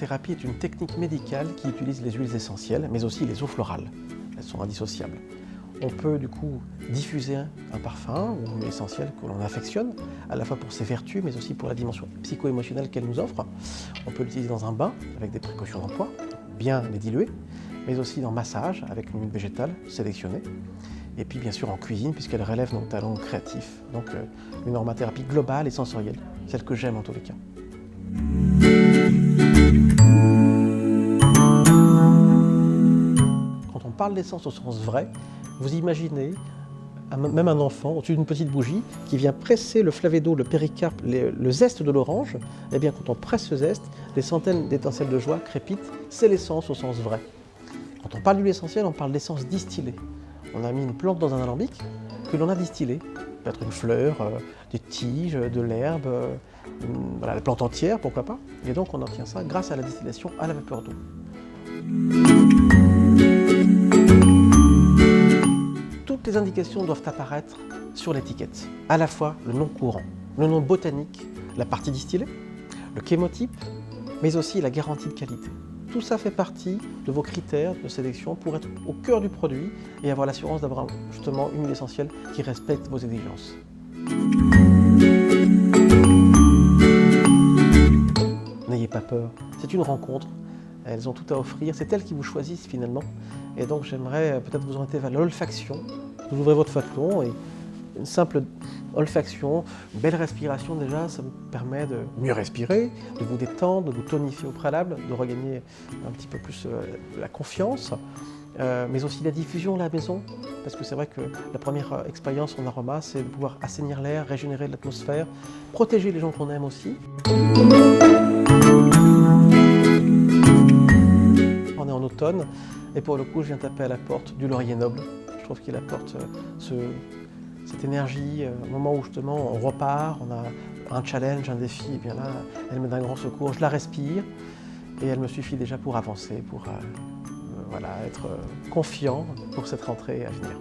L'aromathérapie est une technique médicale qui utilise les huiles essentielles, mais aussi les eaux florales. Elles sont indissociables. On peut du coup diffuser un parfum ou une huile essentielle que l'on affectionne, à la fois pour ses vertus, mais aussi pour la dimension psycho-émotionnelle qu'elle nous offre. On peut l'utiliser dans un bain, avec des précautions d'emploi, bien les diluer, mais aussi dans massage, avec une huile végétale sélectionnée. Et puis bien sûr en cuisine, puisqu'elle relève nos talents créatifs. Donc une aromathérapie globale et sensorielle, celle que j'aime en tous les cas. Quand on parle d'essence au sens vrai, vous imaginez même un enfant au-dessus d'une petite bougie qui vient presser le flavédo, le péricarpe, le zeste de l'orange. Eh bien quand on presse ce zeste, des centaines d'étincelles de joie crépitent, c'est l'essence au sens vrai. Quand on parle d'huile essentielle, on parle d'essence distillée. On a mis une plante dans un alambic que l'on a distillée. Peut-être une fleur, des tiges, de l'herbe, voilà, la plante entière, pourquoi pas. Et donc on obtient ça grâce à la distillation à la vapeur d'eau. Toutes les indications doivent apparaître sur l'étiquette. À la fois le nom courant, le nom botanique, la partie distillée, le chémotype, mais aussi la garantie de qualité. Tout ça fait partie de vos critères de sélection pour être au cœur du produit et avoir l'assurance d'avoir justement une huile essentielle qui respecte vos exigences. N'ayez pas peur, c'est une rencontre, elles ont tout à offrir, c'est elles qui vous choisissent finalement. Et donc j'aimerais peut-être vous orienter vers l'olfaction. Vous ouvrez votre flacon et une simple olfaction, une belle respiration déjà, ça vous permet de mieux respirer, de vous détendre, de vous tonifier au préalable, de regagner un petit peu plus la confiance, mais aussi la diffusion à la maison, parce que c'est vrai que la première expérience en aroma, c'est de pouvoir assainir l'air, régénérer l'atmosphère, protéger les gens qu'on aime aussi. On est en automne, et pour le coup, je viens taper à la porte du laurier noble. Je trouve qu'il apporte cette énergie, au moment où justement on repart, on a un challenge, un défi, et bien là, elle me donne un grand secours, je la respire et elle me suffit déjà pour avancer, pour voilà, être confiant pour cette rentrée à venir.